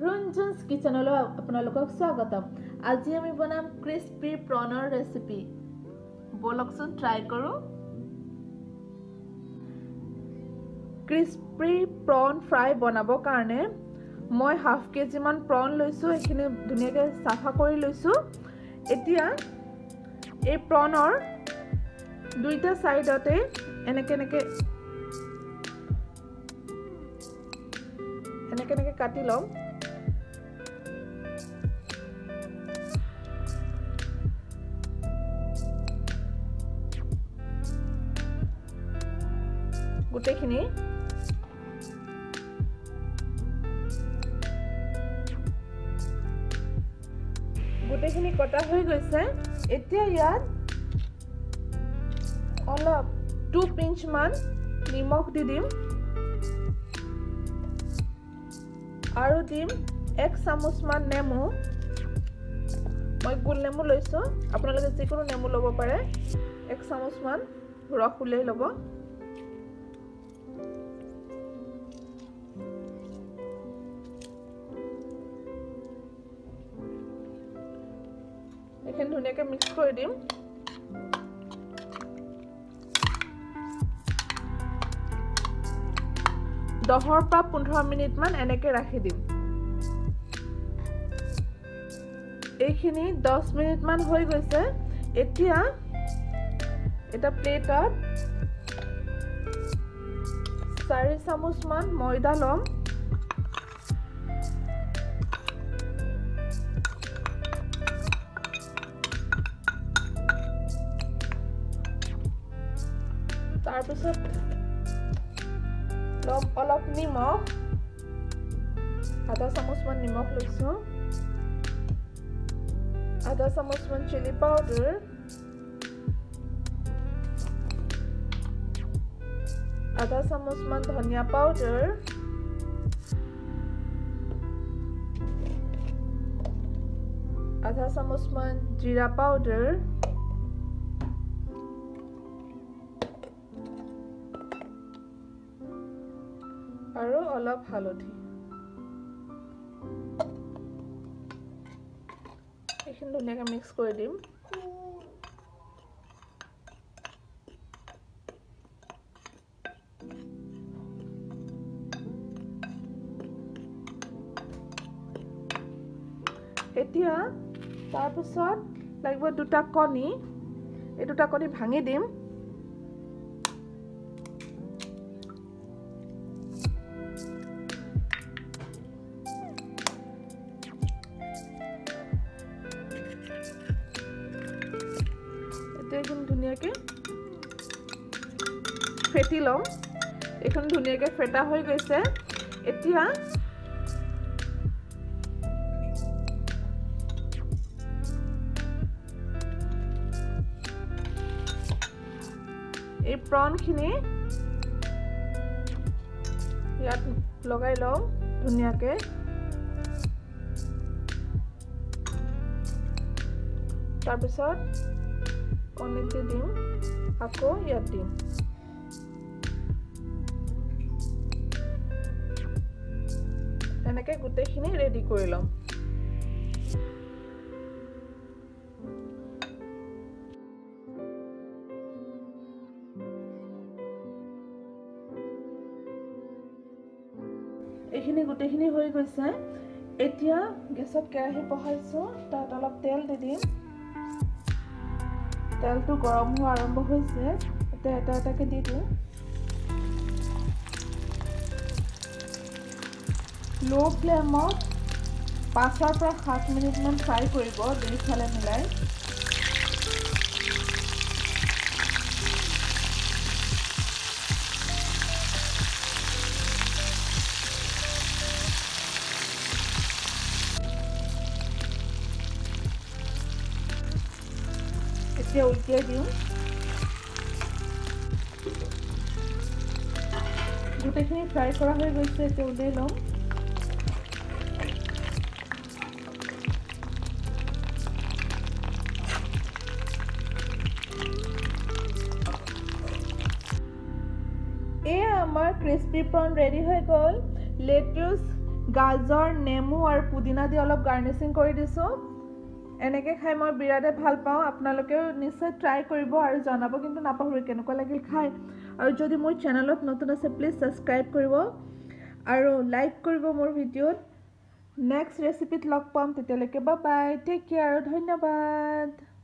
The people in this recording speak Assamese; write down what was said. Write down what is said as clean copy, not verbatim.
Runjun's Kitchen আপোনালোকক স্বাগতম আজি আমি বনাম ক্ৰিস্পি প্ৰনৰ ৰেচিপি বলকচোন ট্ৰাই কৰো ক্ৰিস্পি প্ৰন ফ্ৰাই বনাব কাৰণে মই হাফ কেজি মান প্ৰন লৈছো এখিনি ধুনিয়াকে সাফা কৰি লৈছো এতিয়া এই প্ৰনৰ দুইটা সাইডতে এনেকে কাটি লম গুটেখিনি কটা হৈ গৈছে এতিয়া ইয়াত অলপ 2 পিঞ্চ মান নিমখ দি দিম আৰু দিম 1 চামুচ মান নেমু মই গুল নেমু লৈছো আপোনালোকে যিকোনো নেমু লব পাৰে 1 চামুচ মান ৰস উলাই লব এখন ধুনিয়াকে মিক্স কৰি দিম 10 পৰা 15 মিনিট মান এনেকে ৰাখি দিম এইখিনি 10 মিনিট মান হৈ গৈছে এতিয়া এটা প্লেটত 4 চামুচ মান ময়দা লম তাৰ পিছত অলপ নিমখ আধা চামুচ মান নিমখ লৈছো আধা চামুচ মান চিলি পাউডাৰ আধা চামুচ মান ধনিয়া পাউডাৰ আধা চামুচ মান জিৰা পাউডাৰ আৰু অলপ হালধি এইখিনি ধুনিয়াকে মিক্স কৰি দিম এতিয়া তাৰ পিছত লাগিব দুটা কণী এই দুটা কণী ভাঙি দিম এখন ধুনিয়াকে ফেটি লম এখন ধুনিয়াকে ফেটা হৈ গৈছে এতিয়া এই প্ৰনখিনি ইয়াত লগাই লম ধুনিয়াকে তাৰ পিছত কণীত দিম আকৌ ইয়াত দিম এনেকে গুটেখিনি ৰেডি কৰি লম এইখিনি গুটেখিনি হৈ গৈছে এতিয়া গেছত কেৰাহী বহাইছো তাত অলপ তেল দি দিম তেলটো গৰম হোৱা আৰম্ভ হৈছে এতিয়া এটাকে দি দিওঁ লো ফ্লেমত 5 পৰা 7 মিনিট মান ফ্ৰাই কৰিব দুইফালে মিলাই এতিয়া উল্টিয়াই দিওঁ গোটেইখিনি ফ্ৰাই কৰা হৈ গৈছে এতিয়া উলিয়াই লম এয়া আমাৰ ক্ৰিস্পি প্ৰন ৰেডি হয়ে গল লেটুস গাজৰ নেমু আৰু পুদিনা দি অলপ গাৰ্নিচিং কৰি দিছোঁ এনেকৈ খাই মই বিৰাটে ভাল পাওঁ আপোনালোকেও নিশ্চয় ট্ৰাই কৰিব আৰু জনাব কিন্তু নাপাহৰিব কেনেকুৱা লাগিল খাই আৰু যদি মোৰ চেনেলত নতুন আছে প্লিজ ছাবস্ক্ৰাইব কৰিব আৰু লাইক কৰিব মোৰ ভিডিঅ'ত নেক্সট ৰেচিপিত লগ পাম তেতিয়ালৈকে বাই বাই টেক কেয়াৰ ধন্যবাদ